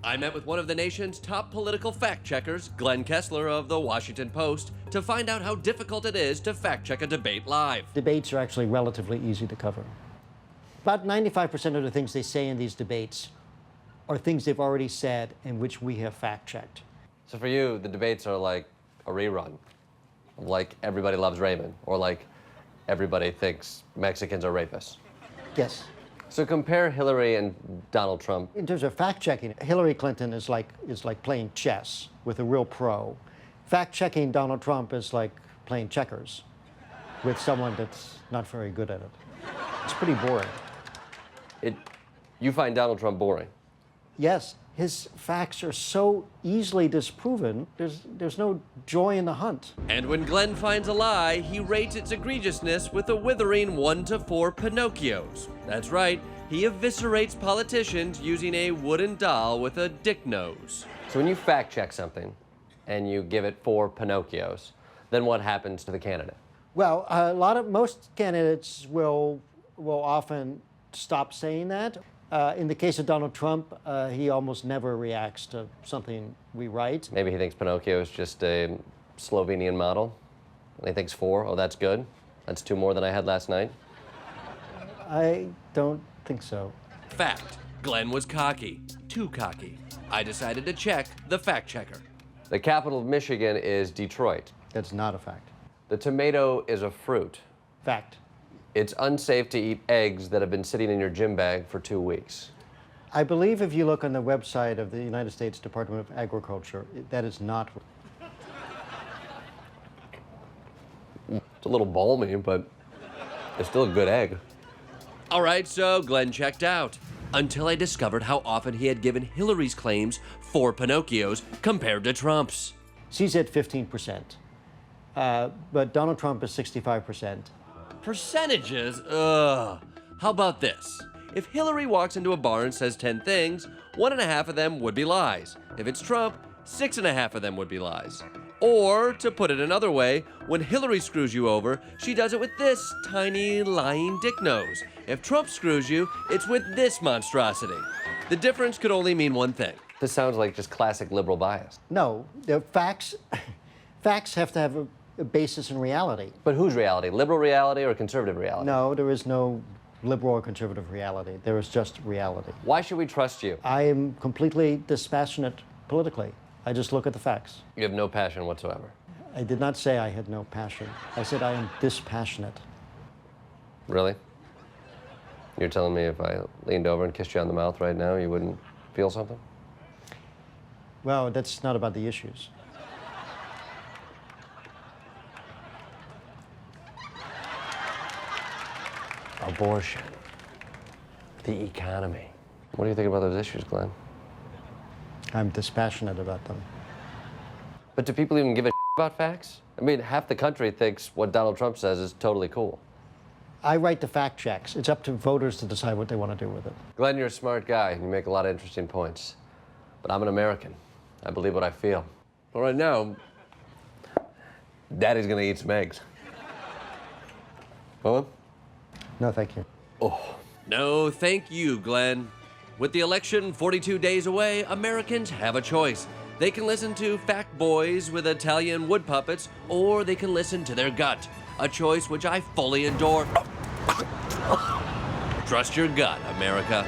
I met with one of the nation's top political fact-checkers, Glenn Kessler of the Washington Post, to find out how difficult it is to fact-check a debate live. Debates are actually relatively easy to cover. About 95% of the things they say in these debates are things they've already said and which we have fact-checked. So for you, the debates are like a rerun, like Everybody Loves Raymond, or like Everybody Thinks Mexicans are rapists. Yes. So compare Hillary and Donald Trump. In terms of fact-checking, Hillary Clinton is like playing chess with a real pro. Fact-checking Donald Trump is like playing checkers with someone that's not very good at it. It's pretty boring. You find Donald Trump boring? Yes, his facts are so easily disproven, there's no joy in the hunt. And when Glenn finds a lie, he rates its egregiousness with a withering 1 to 4 Pinocchios. That's right, he eviscerates politicians using a wooden doll with a dick nose. So when you fact check something and you give it 4 Pinocchios, then what happens to the candidate? Well, most candidates will often stop saying that. In the case of Donald Trump, he almost never reacts to something we write. Maybe he thinks Pinocchio is just a Slovenian model, and he thinks 4, oh, that's good. That's 2 more than I had last night. I don't think so. Fact, Glenn was cocky, too cocky. I decided to check the fact checker. The capital of Michigan is Detroit. That's not a fact. The tomato is a fruit. Fact. It's unsafe to eat eggs that have been sitting in your gym bag for 2 weeks. I believe if you look on the website of the United States Department of Agriculture, that is not. It's a little balmy, but it's still a good egg. All right, so Glenn checked out, until I discovered how often he had given Hillary's claims 4 Pinocchios compared to Trump's. She's at 15%, but Donald Trump is 65%. Percentages? Ugh. How about this? If Hillary walks into a bar and says 10 things, 1.5 of them would be lies. If it's Trump, 6.5 of them would be lies. Or, to put it another way, when Hillary screws you over, she does it with this tiny lying dick nose. If Trump screws you, it's with this monstrosity. The difference could only mean one thing. This sounds like just classic liberal bias. No, the facts have to have a basis in reality. But whose reality? Liberal reality or conservative reality? No, there is no liberal or conservative reality. There is just reality. Why should we trust you? I am completely dispassionate politically. I just look at the facts. You have no passion whatsoever. I did not say I had no passion. I said I am dispassionate. Really? You're telling me if I leaned over and kissed you on the mouth right now, you wouldn't feel something? Well, that's not about the issues. Abortion, the economy. What do you think about those issues, Glenn? I'm dispassionate about them. But do people even give a about facts? I mean, half the country thinks what Donald Trump says is totally cool. I write the fact checks. It's up to voters to decide what they want to do with it. Glenn, you're a smart guy, and you make a lot of interesting points. But I'm an American. I believe what I feel. Well, right now, Daddy's gonna eat some eggs. Huh? No, thank you. Oh. No, thank you, Glenn. With the election 42 days away, Americans have a choice. They can listen to fact boys with Italian wood puppets, or they can listen to their gut. A choice which I fully endorse. Trust your gut, America.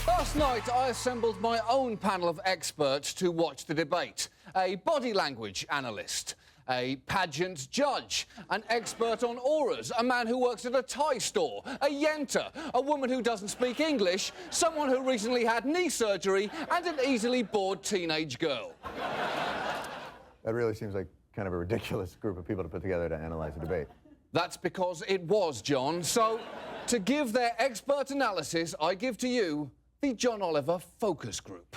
Last night, I assembled my own panel of experts to watch the debate. A body language analyst, a pageant judge, an expert on auras, a man who works at a Thai store, a yenta, a woman who doesn't speak English, someone who recently had knee surgery, and an easily bored teenage girl. That really seems like kind of a ridiculous group of people to put together to analyze a debate. That's because it was, John. So, to give their expert analysis, I give to you the John Oliver Focus Group.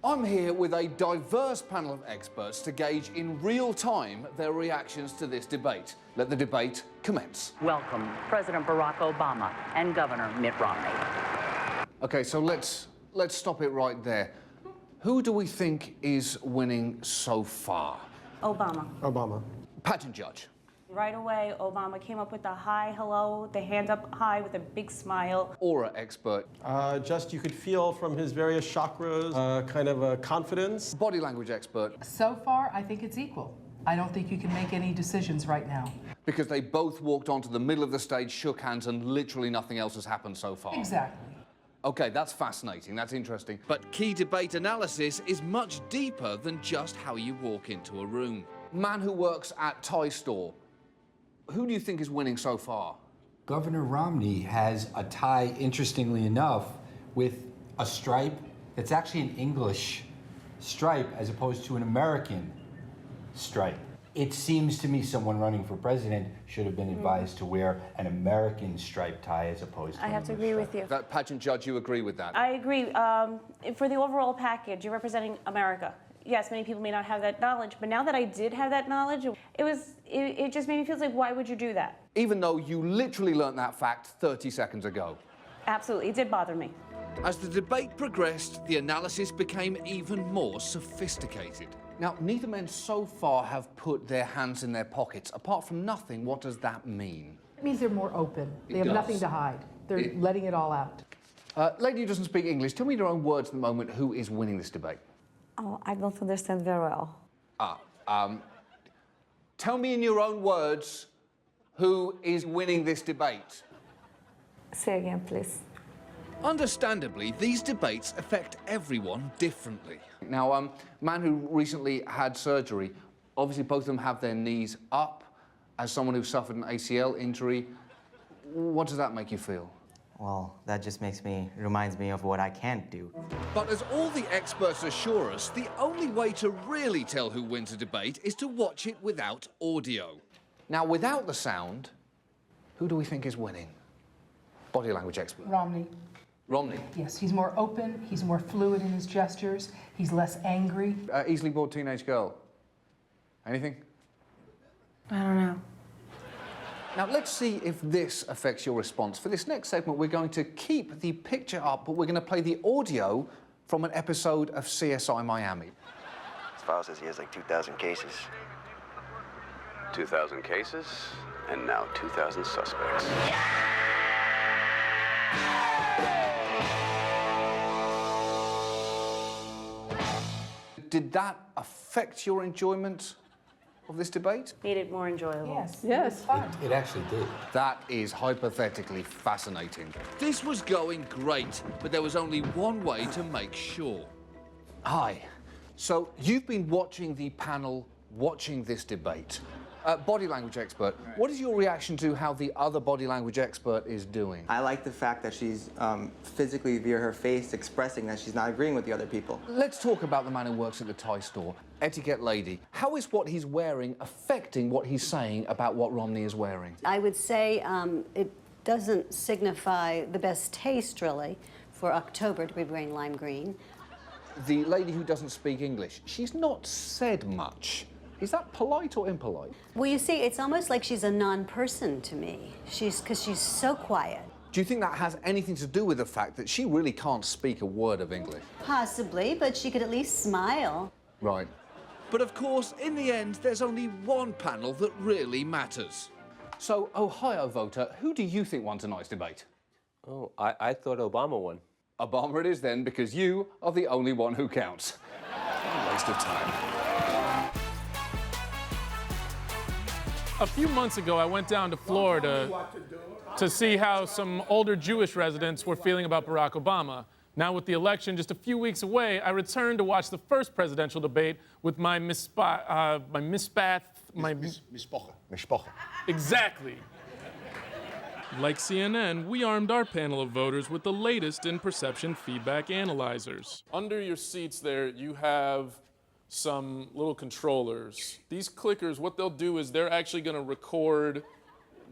I'm here with a diverse panel of experts to gauge in real time their reactions to this debate. Let the debate commence. Welcome President Barack Obama and Governor Mitt Romney. Okay, so let's stop it right there. Who do we think is winning so far? Obama. Obama. Pageant judge. Right away, Obama came up with the hi, hello, the hand up high with a big smile. Aura expert. Just you could feel from his various chakras kind of a confidence. Body language expert. So far, I think it's equal. I don't think you can make any decisions right now. Because they both walked onto the middle of the stage, shook hands, and literally nothing else has happened so far. Exactly. Okay, that's fascinating, that's interesting. But key debate analysis is much deeper than just how you walk into a room. Man who works at tie store. Who do you think is winning so far? Governor Romney has a tie, interestingly enough, with a stripe that's actually an English stripe as opposed to an American stripe. It seems to me someone running for president should have been advised to wear an American striped tie as opposed to I have to agree with you. That pageant judge, you agree with that? I agree. For the overall package, you're representing America. Yes, many people may not have that knowledge, but now that I did have that knowledge, it just made me feel like, why would you do that? Even though you literally learnt that fact 30 seconds ago. Absolutely, it did bother me. As the debate progressed, the analysis became even more sophisticated. Now, neither men so far have put their hands in their pockets. Apart from nothing, what does that mean? It means they're more open. They have nothing to hide. They're letting it all out. Lady who doesn't speak English, tell me in your own words at the moment who is winning this debate. Oh, I don't understand very well. Tell me in your own words who is winning this debate. Say again, please. Understandably, these debates affect everyone differently. Now, man who recently had surgery, obviously both of them have their knees up. As someone who suffered an ACL injury, what does that make you feel? Well, that just reminds me of what I can't do. But as all the experts assure us, the only way to really tell who wins a debate is to watch it without audio. Now, without the sound, who do we think is winning? Body language expert. Romney. Romney. Yes, he's more open, he's more fluid in his gestures, he's less angry. Easily bored teenage girl. Anything? I don't know. Now, let's see if this affects your response. For this next segment, we're going to keep the picture up, but we're going to play the audio from an episode of CSI Miami. His file says he has like 2,000 cases. 2,000 cases, and now 2,000 suspects. Did that affect your enjoyment of this debate? Made it more enjoyable. Yes, yes, fun. It actually did. That is hypothetically fascinating. This was going great, but there was only one way to make sure. Hi. So you've been watching the panel, watching this debate. Body language expert, what is your reaction to how the other body language expert is doing? I like the fact that she's physically, via her face, expressing that she's not agreeing with the other people. Let's talk about the man who works at the tie store. Etiquette lady, how is what he's wearing affecting what he's saying about what Romney is wearing? I would say it doesn't signify the best taste, really, for October to be wearing lime green. The lady who doesn't speak English, she's not said much. Is that polite or impolite? Well, you see, it's almost like she's a non-person to me. Because she's so quiet. Do you think that has anything to do with the fact that she really can't speak a word of English? Possibly, but she could at least smile. Right. But of course, in the end, there's only one panel that really matters. So, Ohio voter, who do you think won tonight's debate? Oh, I thought Obama won. Obama it is then, because you are the only one who counts. What a waste of time. A few months ago, I went down to Florida to see how some older Jewish residents were feeling about Barack Obama. Now, with the election just a few weeks away, I returned to watch the first presidential debate with my Mishpacha. Exactly. Like CNN, we armed our panel of voters with the latest in perception feedback analyzers. Under your seats there, you have some little controllers. These clickers, what they'll do is they're actually going to record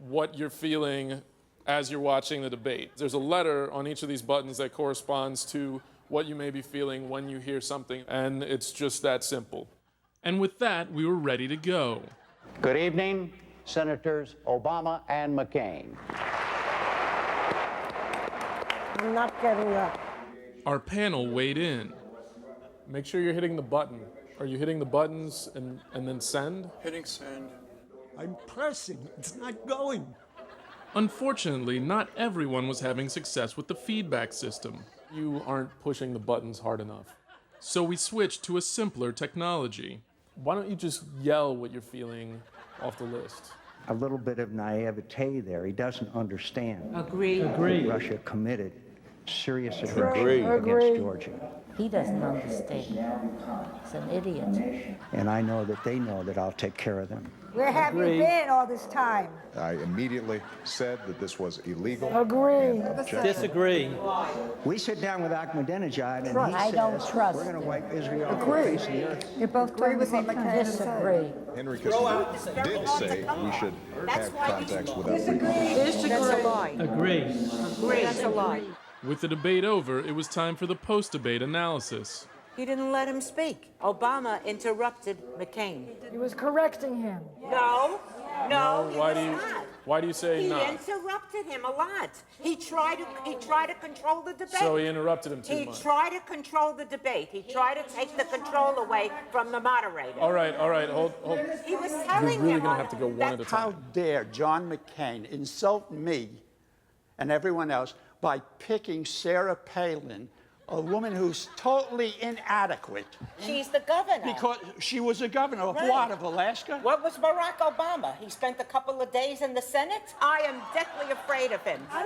what you're feeling as you're watching the debate. There's a letter on each of these buttons that corresponds to what you may be feeling when you hear something, and it's just that simple. And with that, we were ready to go. Good evening, Senators Obama and McCain. I'm not getting up. Our panel weighed in. Make sure you're hitting the button. Are you hitting the buttons and then send? Hitting send. I'm pressing. It's not going. Unfortunately, not everyone was having success with the feedback system. You aren't pushing the buttons hard enough. So we switched to a simpler technology. Why don't you just yell what you're feeling off the list? A little bit of naivete there. He doesn't understand. Agree. That Russia committed serious aggression Agree. against Georgia. He doesn't understand. He's an idiot. And I know that they know that I'll take care of them. Where have you been all this time? I immediately said that this was illegal. Agree. Disagree. We sit down with Ahmadinejad and he I don't says, trust we're going to him. wipe Israel off the Agree. face of the earth. You're both agree with what McCain Disagree. Henry Kissinger did say we should have contacts without legal. That's a lie. Agree. Agree. That's a lie. With the debate over, it was time for the post-debate analysis. He didn't let him speak. Obama interrupted McCain. He was correcting him. No, Why do you say he not? interrupted him a lot. He tried to control the debate. So he interrupted him too much. He tried to control the debate. He tried to take the control away from the moderator. All right, hold. He was You're telling really him gonna have to go one at a How time. dare John McCain insult me and everyone else by picking Sarah Palin, a woman who's totally inadequate. She's the governor. Because she was the governor of what, of Alaska? What was Barack Obama? He spent a couple of days in the Senate? I am deathly afraid of him. I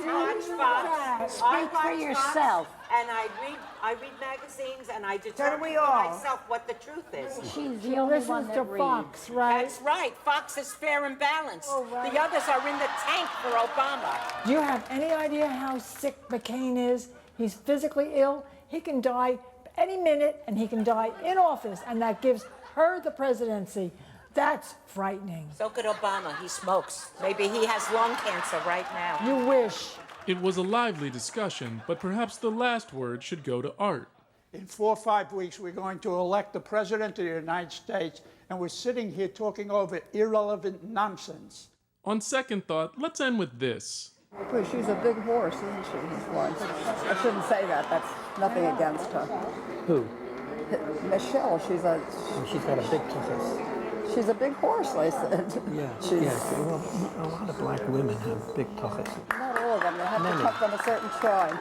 watch Fox. Speak for yourself. And I read magazines, and I So determine do we for all. myself what the truth is. She's the only one that reads. Fox, right? That's right. Fox is fair and balanced. Oh, right. The others are in the tank for Obama. Do you have any idea how sick McCain is? He's physically ill. He can die any minute, and he can die in office, and that gives her the presidency. That's frightening. So could Obama. He smokes. Maybe he has lung cancer right now. You wish. It was a lively discussion, but perhaps the last word should go to Art. In 4 or 5 weeks, we're going to elect the President of the United States, and we're sitting here talking over irrelevant nonsense. On second thought, let's end with this. Well, she's a big horse, isn't she? His wife. I shouldn't say that. That's nothing against her. Who? Michelle, she's got a big tuchus. She's a big horse, they said. Yeah, well, a lot of black women have big tuchus. Not all of them. They have Many. to come from a certain tribe.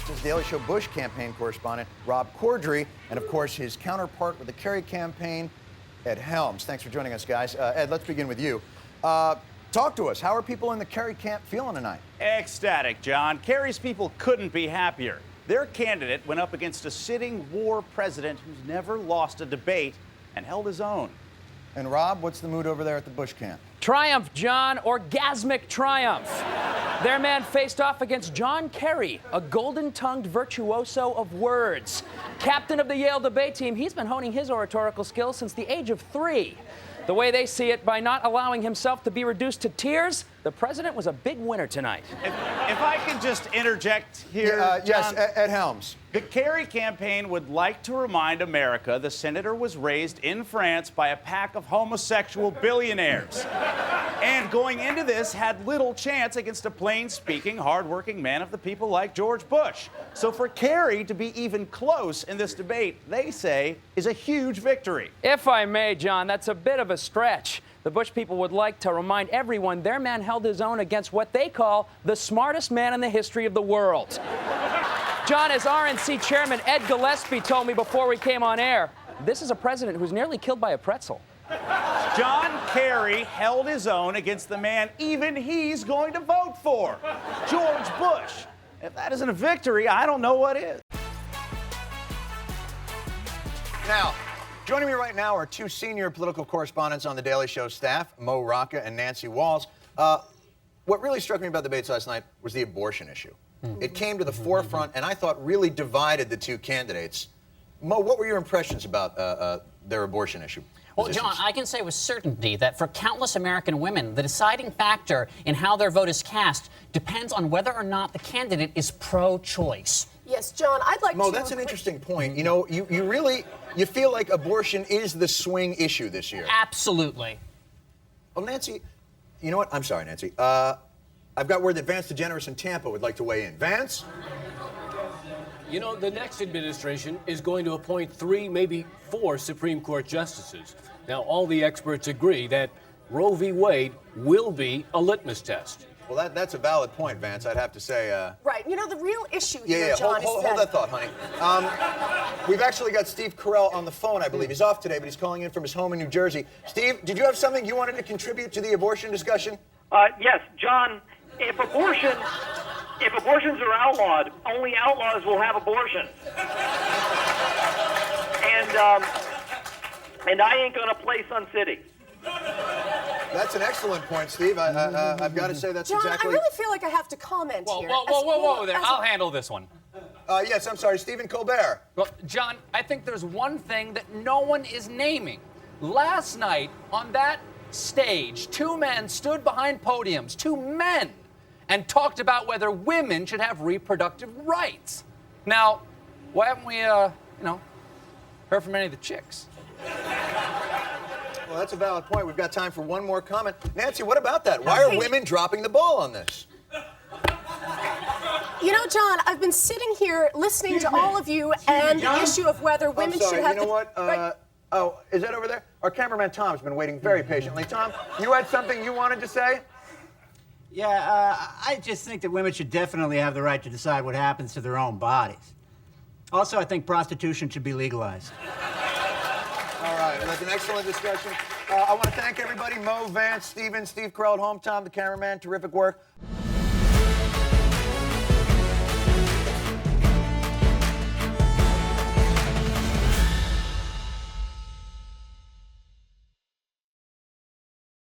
This is Daily Show Bush campaign correspondent Rob Corddry, and of course his counterpart with the Kerry campaign, Ed Helms. Thanks for joining us, guys. Ed, let's begin with you. Talk to us. How are people in the Kerry camp feeling tonight? Ecstatic, John. Kerry's people couldn't be happier. Their candidate went up against a sitting war president who's never lost a debate and held his own. And Rob, what's the mood over there at the Bush camp? Triumph, John. Orgasmic triumph. Their man faced off against John Kerry, a golden-tongued virtuoso of words. Captain of the Yale debate team, he's been honing his oratorical skills since the age of 3. The way they see it, by not allowing himself to be reduced to tears, the president was a big winner tonight. If I could just interject here, yes, John, Ed Helms. The Kerry campaign would like to remind America the senator was raised in France by a pack of homosexual billionaires. And going into this, had little chance against a plain-speaking, hard-working man of the people like George Bush. So for Kerry to be even close in this debate, they say, is a huge victory. If I may, John, that's a bit of a stretch. The Bush people would like to remind everyone their man held his own against what they call the smartest man in the history of the world. John, as RNC chairman Ed Gillespie told me before we came on air, this is a president who's nearly killed by a pretzel. John Kerry held his own against the man even he's going to vote for, George Bush. If that isn't a victory, I don't know what is. Now, joining me right now are 2 senior political correspondents on the Daily Show staff, Mo Rocca and Nancy Walls. What really struck me about the debates last night was the abortion issue. It came to the forefront, and I thought really divided the 2 candidates. Mo, what were your impressions about their abortion issue? Well, John, I can say with certainty that for countless American women, the deciding factor in how their vote is cast depends on whether or not the candidate is pro-choice. Yes, John, I'd like to... Mo, that's an interesting point. You know, you feel like abortion is the swing issue this year. Absolutely. Well, Nancy, you know what? I'm sorry, Nancy. I've got word that Vance DeGeneres in Tampa would like to weigh in. Vance? You know, the next administration is going to appoint 3, maybe 4 Supreme Court justices. Now, all the experts agree that Roe v. Wade will be a litmus test. Well, that's a valid point, Vance, I'd have to say. Right. You know, the real issue Yeah, here, yeah, John, hold is that thought, honey. We've actually got Steve Carell on the phone, I believe. He's off today, but he's calling in from his home in New Jersey. Steve, did you have something you wanted to contribute to the abortion discussion? Yes, John, if abortions are outlawed, only outlaws will have abortions. And I ain't gonna play Sun City. That's an excellent point, Steve. I've got to say that's John, exactly... I really feel like I have to comment here. Whoa there. I'll handle this one. Yes, I'm sorry, Stephen Colbert. Well, John, I think there's one thing that no one is naming. Last night, on that stage, 2 men stood behind podiums, 2 men, and talked about whether women should have reproductive rights. Now, why haven't we, heard from any of the chicks? Well, that's a valid point. We've got time for one more comment. Nancy, what about that? Why are women dropping the ball on this? You know, John, I've been sitting here listening to all of you and the issue of whether women should have... You know what? Oh, is that over there? Our cameraman Tom's been waiting very patiently. Tom, you had something you wanted to say? Yeah, I just think that women should definitely have the right to decide what happens to their own bodies. Also, I think prostitution should be legalized. All right, that's an excellent discussion. I want to thank everybody, Mo, Vance, Steve Carell at home, Tom, the cameraman, terrific work.